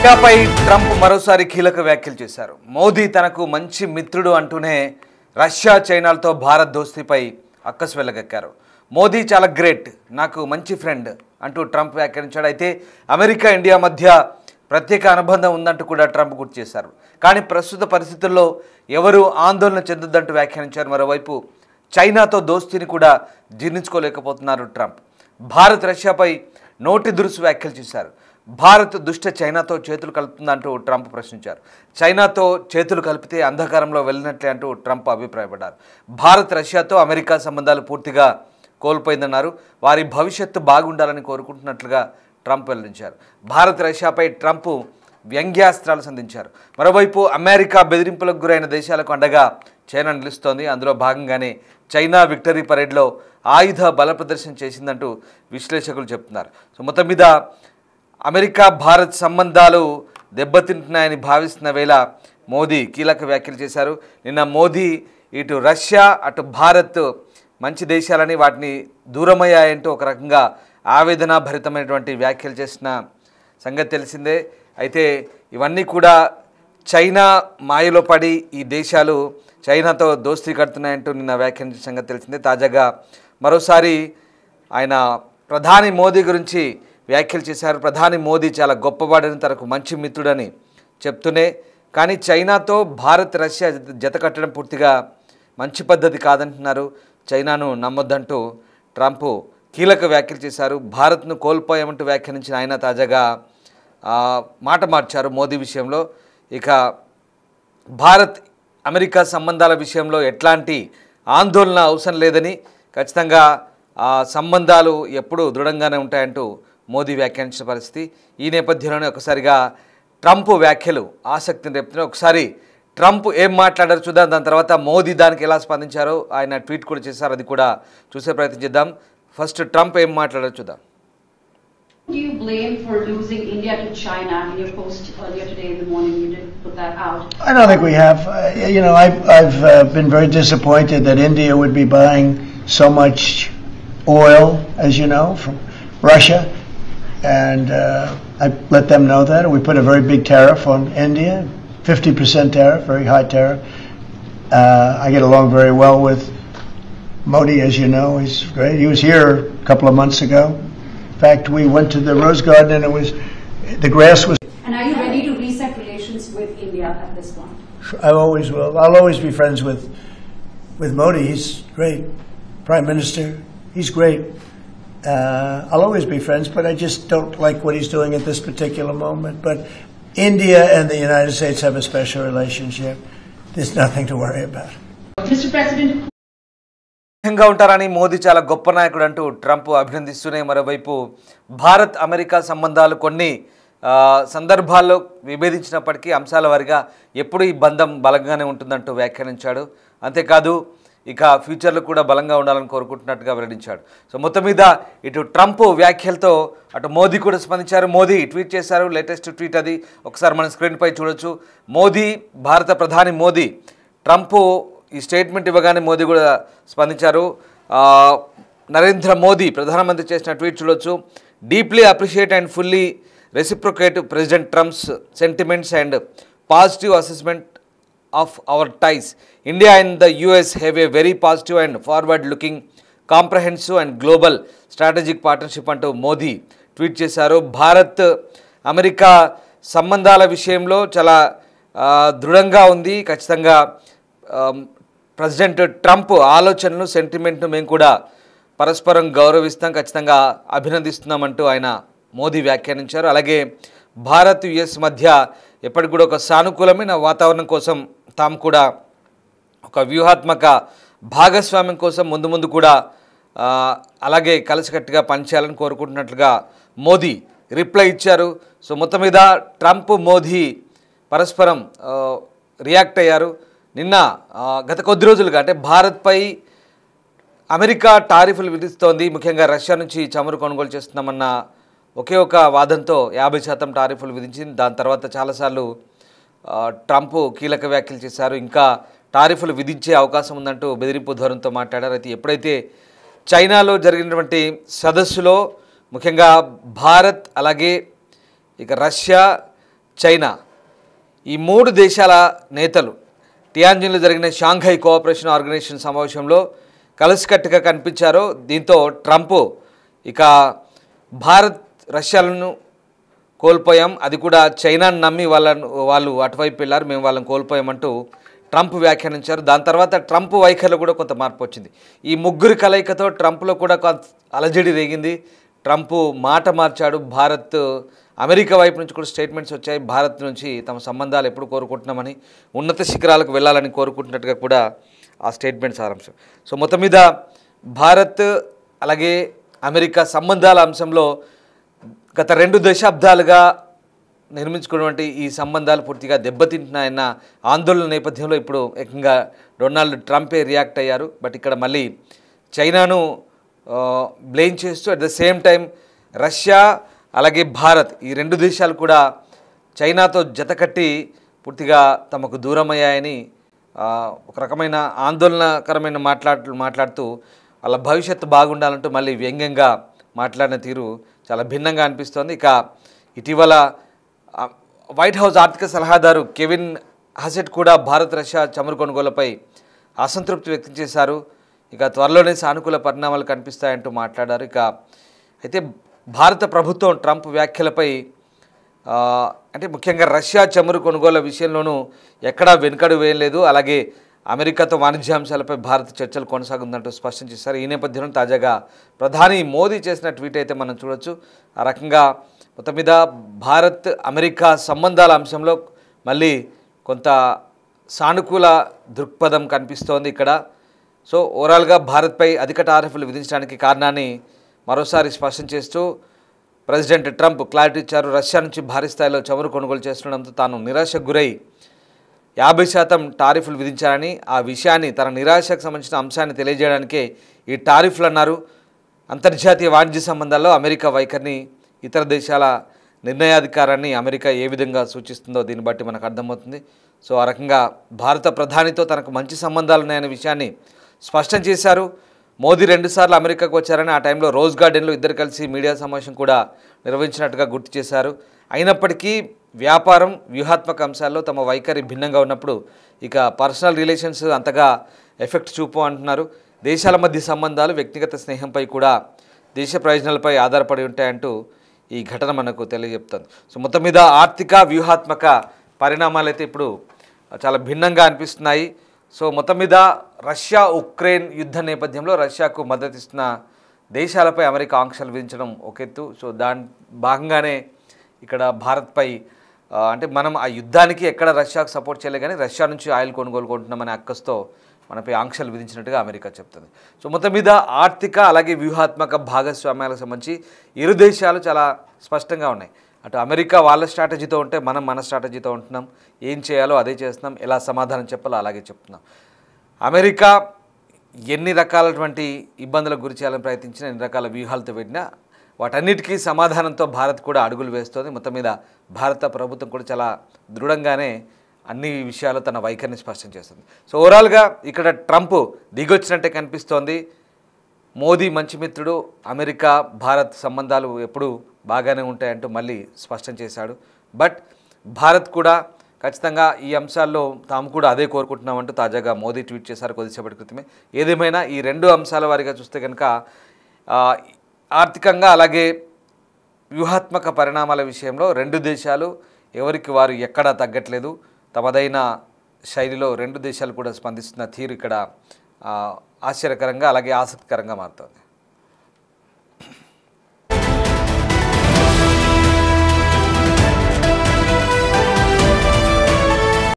రష్యాపై Trump మరోసారి కీలక వ్యాఖ్యలు చేశారు. మోదీ తనకు మంచి మిత్రుడు అంటూనే రష్యా చైనాలతో భారత్ దోస్తీపై అక్కసు వెళ్లగక్కారు. మోదీ చాలా గ్రేట్, నాకు మంచి ఫ్రెండ్ అంటూ ట్రంప్ వ్యాఖ్యానించాడు. అయితే అమెరికా ఇండియా మధ్య ప్రత్యేక అనుబంధం ఉందంటూ కూడా ట్రంప్ గుర్తు చేశారు. కానీ ప్రస్తుత పరిస్థితుల్లో ఎవరూ ఆందోళన చెందొద్దంటూ వ్యాఖ్యానించారు. మరోవైపు చైనాతో దోస్తీని కూడా జీర్ణించుకోలేకపోతున్నారు ట్రంప్. భారత్ రష్యాపై నోటి దురుసు వ్యాఖ్యలు చేశారు. భారత్ దుష్ట చైనాతో చేతులు కలుపుతుందంటూ ట్రంప్ ప్రశ్నించారు. చైనాతో చేతులు కలిపితే అంధకారంలో వెళ్ళినట్లే అంటూ ట్రంప్ అభిప్రాయపడ్డారు. భారత్ రష్యాతో అమెరికా సంబంధాలు పూర్తిగా కోల్పోయిందన్నారు. వారి భవిష్యత్తు బాగుండాలని కోరుకుంటున్నట్లుగా ట్రంప్ వెల్లడించారు. భారత్ రష్యాపై ట్రంప్ వ్యంగ్యాస్త్రాలు సంధించారు. మరోవైపు అమెరికా బెదిరింపులకు గురైన దేశాలకు అండగా చైనా నిలుస్తోంది. అందులో భాగంగానే చైనా విక్టరీ పరేడ్లో ఆయుధ బల ప్రదర్శన చేసిందంటూ విశ్లేషకులు చెప్తున్నారు. సో మొత్తం మీద అమెరికా భారత్ సంబంధాలు దెబ్బతింటున్నాయని భావిస్తున్న వేళ మోదీ కీలక వ్యాఖ్యలు చేశారు. నిన్న మోదీ ఇటు రష్యా అటు భారత్ మంచి దేశాలని వాటిని దూరమయ్యాయంటూ ఒక రకంగా ఆవేదన భరితమైనటువంటి వ్యాఖ్యలు చేసిన సంగతి తెలిసిందే. అయితే ఇవన్నీ కూడా చైనా మాయలో పడి ఈ దేశాలు చైనాతో దోస్తీ కడుతున్నాయంటూ నిన్న వ్యాఖ్యానించిన సంగతి తెలిసిందే. తాజాగా మరోసారి ఆయన ప్రధాని మోదీ గురించి వ్యాఖ్యలు చేశారు. ప్రధాని మోదీ చాలా గొప్పవాడని, తనకు మంచి మిత్రుడని చెప్తూనే కానీ చైనాతో భారత్ రష్యా జత కట్టడం పూర్తిగా మంచి పద్ధతి కాదంటున్నారు. చైనాను నమ్మొద్దంటూ ట్రంప్ కీలక వ్యాఖ్యలు చేశారు. భారత్ను కోల్పోయామంటూ వ్యాఖ్యానించిన ఆయన తాజాగా మాట మార్చారు మోదీ విషయంలో. ఇక భారత్ అమెరికా సంబంధాల విషయంలో ఎట్లాంటి ఆందోళన అవసరం లేదని, ఖచ్చితంగా ఆ సంబంధాలు ఎప్పుడూ దృఢంగానే ఉంటాయంటూ మోదీ వ్యాఖ్యానించిన పరిస్థితి. ఈ నేపథ్యంలోనే ఒకసారిగా ట్రంప్ వ్యాఖ్యలు ఆసక్తిని రేపుతున్నాయి. ఒకసారి ట్రంప్ ఏం మాట్లాడారు చూద్దాం. దాని తర్వాత మోదీ దానికి ఎలా స్పందించారో ఆయన ట్వీట్ కూడా చేశారు, అది కూడా చూసే ప్రయత్నం చేద్దాం. ఫస్ట్ ట్రంప్ ఏం మాట్లాడారు చూద్దాం. Do you blame for losing India to China? In your post earlier today in the morning, you did put that out. I don't think we have. I've been very disappointed that India would be buying so much oil, as you know, from Russia, and I let them know that. We put a very big tariff on India, 50% tariff, very high tariff. I get along very well with Modi, as you know. He's great. He was here a couple of months ago. In fact, we went to the Rose Garden and the grass was... And are you ready to reset relations with India at this point? I always will. I'll always be friends with Modi. He's great. Prime Minister, he's great. I'll always be friends, but I just don't like what he's doing at this particular moment. But India and the United States have a special relationship. There's nothing to worry about. Mr. President, ఉంటారని మోదీ చాలా గొప్ప నాయకుడు అంటూ Trump అభినందిస్తూనే మరోవైపు Bharat America సంబంధాలు కొన్ని సందర్భాల్లో విభేదించినప్పటికీ అంశాల వారిగా ఎప్పుడు ఈ బంధం బలంగానే ఉంటుందంటూ వ్యాఖ్యానించాడు. అంతేకాదు ఇక ఫ్యూచర్లో కూడా బలంగా ఉండాలని కోరుకుంటున్నట్టుగా వెల్లడించాడు. సో మొత్తం మీద ఇటు ట్రంప్ వ్యాఖ్యలతో అటు మోదీ కూడా స్పందించారు. మోదీ ట్వీట్ చేశారు, లేటెస్ట్ ట్వీట్ అది ఒకసారి మన స్క్రీన్పై చూడొచ్చు. మోదీ, భారత ప్రధాని మోదీ ట్రంప్ ఈ స్టేట్మెంట్ ఇవ్వగానే మోదీ కూడా స్పందించారు. నరేంద్ర మోదీ ప్రధానమంత్రి చేసిన ట్వీట్ చూడొచ్చు. Deeply appreciate and fully reciprocate president Trump's sentiments and positive assessment of our ties. India and the US have a very positive and forward looking comprehensive and global strategic partnership అంటూ Modi tweet చేశారు. Bharat America సంబంధాల విషయంలో చాలా దృఢంగా ఉంది. ఖచ్చితంగా president Trump ఆలోచనలు, సెంటిమెంట్ను మేము కూడా పరస్పరం గౌరవిస్తాం, ఖచ్చితంగా అభినందిస్తున్నామంటూ ఆయన మోదీ వ్యాఖ్యానించారు. అలాగే భారత్ యుఎస్ మధ్య ఎప్పటికి కూడా ఒక సానుకూలమైన వాతావరణం కోసం తాము కూడా ఒక వ్యూహాత్మక భాగస్వామ్యం కోసం ముందు కూడా అలాగే కలిసికట్టుగా పనిచేయాలని కోరుకుంటున్నట్లుగా మోదీ రిప్లై ఇచ్చారు. సో మొత్తం మీద ట్రంప్ మోదీ పరస్పరం రియాక్ట్ అయ్యారు. నిన్న గత కొద్ది రోజులుగా అంటే భారత్పై అమెరికా టారిఫ్లు విధిస్తోంది, ముఖ్యంగా రష్యా నుంచి చమురు కొనుగోలు చేస్తున్నామన్న ఒకే ఒక వాదంతో 50% టారిఫ్లు విధించింది. దాని తర్వాత చాలాసార్లు ట్రంప్ కీలక వ్యాఖ్యలు చేశారు. ఇంకా టారిఫ్లు విధించే అవకాశం ఉందంటూ బెదిరింపు ధోరణితో మాట్లాడారు. అయితే ఎప్పుడైతే చైనాలో జరిగినటువంటి సదస్సులో ముఖ్యంగా భారత్ అలాగే ఇక రష్యా చైనా ఈ మూడు దేశాల నేతలు టియాన్జిన్లో జరిగిన షాంఘై కోఆపరేషన్ ఆర్గనైజేషన్ సమావేశంలో కలిసికట్టుగా కనిపించారు. దీంతో ట్రంప్ ఇక భారత్ రష్యాలను కోల్పోయాం, అది కూడా చైనాను నమ్మి వాళ్ళు అటువైపు వెళ్ళారు, మేము వాళ్ళని కోల్పోయామంటూ ట్రంప్ వ్యాఖ్యానించారు. దాని తర్వాత ట్రంప్ వైఖరిలో కూడా కొంత మార్పు వచ్చింది. ఈ ముగ్గురి కలయికతో ట్రంప్లో కూడా కొంత అలజడి రేగింది. ట్రంప్ మాట మార్చాడు. అమెరికా వైపు నుంచి కూడా స్టేట్మెంట్స్ వచ్చాయి. భారత్ నుంచి తమ సంబంధాలు ఎప్పుడు కోరుకుంటున్నామని, ఉన్నత శిఖరాలకు వెళ్ళాలని కోరుకుంటున్నట్టుగా కూడా ఆ స్టేట్మెంట్ సారాంశం. సో మొత్తం మీద భారత్ అలాగే అమెరికా సంబంధాల అంశంలో గత 2 దశాబ్దాలుగా నిర్మించుకున్నటువంటి ఈ సంబంధాలు పూర్తిగా దెబ్బతింటున్నాయన్న ఆందోళన నేపథ్యంలో ఇప్పుడు ఏకంగా డొనాల్డ్ ట్రంపే రియాక్ట్ అయ్యారు. బట్ ఇక్కడ మళ్ళీ చైనాను బ్లేమ్ చేస్తూ at the same time Russia అలాగే భారత్ ఈ 2 దేశాలు కూడా చైనాతో జతకట్టి పూర్తిగా తమకు దూరమయ్యాయని ఒక రకమైన ఆందోళనకరమైన మాట్లాడుతూ వాళ్ళ భవిష్యత్తు బాగుండాలంటూ మళ్ళీ వ్యంగ్యంగా మాట్లాడిన తీరు చాలా భిన్నంగా అనిపిస్తోంది. ఇక ఇటీవల వైట్ హౌస్ ఆర్థిక సలహాదారు కెవిన్ హసెట్ కూడా భారత్ రష్యా చమురు కొనుగోలుపై అసంతృప్తి వ్యక్తం చేశారు. ఇక త్వరలోనే సానుకూల పరిణామాలు కనిపిస్తాయంటూ మాట్లాడారు. ఇక అయితే భారత ప్రభుత్వం ట్రంప్ వ్యాఖ్యలపై అంటే ముఖ్యంగా రష్యా చమురు కొనుగోలు విషయంలోనూ ఎక్కడా వెనుకడు వేయలేదు. అలాగే అమెరికాతో వాణిజ్యాంశాలపై భారత్ చర్చలు కొనసాగుతుందంటూ స్పష్టం చేశారు. ఈ నేపథ్యంలో తాజాగా ప్రధాని మోదీ చేసిన ట్వీట్ అయితే మనం చూడొచ్చు. ఆ రకంగా మొత్తం మీద భారత్ అమెరికా సంబంధాల అంశంలో మళ్ళీ కొంత సానుకూల దృక్పథం కనిపిస్తోంది ఇక్కడ. సో ఓవరాల్గా భారత్పై అధిక టారిఫ్లు విధించడానికి కారణాన్ని మరోసారి స్పష్టం చేస్తూ ప్రెసిడెంట్ ట్రంప్ క్లారిటీ ఇచ్చారు. రష్యా నుంచి భారీ స్థాయిలో చమురు కొనుగోలు చేస్తుండడంతో తాను నిరాశకు గురై 50% టారిఫ్లు విధించారని, ఆ విషయాన్ని తన నిరాశకు సంబంధించిన అంశాన్ని తెలియజేయడానికే ఈ టారిఫ్లు అన్నారు. అంతర్జాతీయ వాణిజ్య సంబంధాల్లో అమెరికా వైఖరిని, ఇతర దేశాల నిర్ణయాధికారాన్ని అమెరికా ఏ విధంగా సూచిస్తుందో దీన్ని బట్టి మనకు అర్థమవుతుంది. సో ఆ రకంగా భారత ప్రధానితో తనకు మంచి సంబంధాలు ఉన్నాయనే విషయాన్ని స్పష్టం చేశారు. మోదీ 2 సార్లు అమెరికాకు వచ్చారని, ఆ టైంలో రోజ్ గార్డెన్లో ఇద్దరు కలిసి మీడియా సమావేశం కూడా నిర్వహించినట్టుగా గుర్తు చేశారు. అయినప్పటికీ వ్యాపారం, వ్యూహాత్మక అంశాల్లో తమ వైఖరి భిన్నంగా ఉన్నప్పుడు ఇక పర్సనల్ రిలేషన్స్ అంతగా ఎఫెక్ట్ చూపు అంటున్నారు. దేశాల మధ్య సంబంధాలు వ్యక్తిగత స్నేహంపై కూడా దేశ ప్రయోజనాలపై ఆధారపడి ఉంటాయంటూ ఈ ఘటన మనకు తెలియజెప్తుంది. సో మొత్తం మీద ఆర్థిక వ్యూహాత్మక పరిణామాలు అయితే ఇప్పుడు చాలా భిన్నంగా అనిపిస్తున్నాయి. సో మొత్తం మీద రష్యా ఉక్రెయిన్ యుద్ధ నేపథ్యంలో రష్యాకు మద్దతు ఇస్తున్న దేశాలపై అమెరికా ఆంక్షలు విధించడం ఒక ఎత్తు. సో దాని భాగంగానే ఇక్కడ భారత్పై అంటే మనం ఆ యుద్ధానికి ఎక్కడ రష్యాకు సపోర్ట్ చేయలే కానీ రష్యా నుంచి ఆయిల్ కొనుగోలు కొంటున్నామనే అక్కస్తో మనపై ఆంక్షలు విధించినట్టుగా అమెరికా చెప్తుంది. సో మొత్తం మీద ఆర్థిక అలాగే వ్యూహాత్మక భాగస్వామ్యాలకు సంబంధించి ఇరు దేశాలు చాలా స్పష్టంగా ఉన్నాయి. అటు అమెరికా వాళ్ళ స్ట్రాటజీతో ఉంటే మనం మన స్ట్రాటజీతో ఉంటున్నాం. ఏం చేయాలో అదే చేస్తున్నాం, ఎలా సమాధానం చెప్పాలో అలాగే చెప్తున్నాం. అమెరికా ఎన్ని రకాలటువంటి ఇబ్బందులకు గురి చేయాలని ప్రయత్నించినా, ఎన్ని రకాల వ్యూహాలతో పెట్టినా వాటన్నిటికీ సమాధానంతో భారత్ కూడా అడుగులు వేస్తోంది. మొత్తం మీద భారత ప్రభుత్వం కూడా చాలా దృఢంగానే అన్ని విషయాలు తన వైఖరిని స్పష్టం చేస్తుంది. సో ఓవరాల్గా ఇక్కడ ట్రంప్ దిగొచ్చినట్టే కనిపిస్తోంది. మోదీ మంచి మిత్రుడు, అమెరికా భారత్ సంబంధాలు ఎప్పుడూ బాగానే ఉంటాయంటూ మళ్ళీ స్పష్టం చేశాడు. బట్ భారత్ కూడా ఖచ్చితంగా ఈ అంశాల్లో తాము కూడా అదే కోరుకుంటున్నామంటూ తాజాగా మోదీ ట్వీట్ చేశారు కొద్దిసేపటి క్రితమే. ఏదేమైనా ఈ 2 అంశాల వారిగా చూస్తే కనుక ఆర్థికంగా అలాగే వ్యూహాత్మక పరిణామాల విషయంలో 2 దేశాలు ఎవరికి వారు ఎక్కడా తగ్గట్లేదు. తమదైన శైలిలో 2 దేశాలు కూడా స్పందిస్తున్న తీరు ఇక్కడ ఆశ్చర్యకరంగా అలాగే ఆసక్తికరంగా మారుతోంది.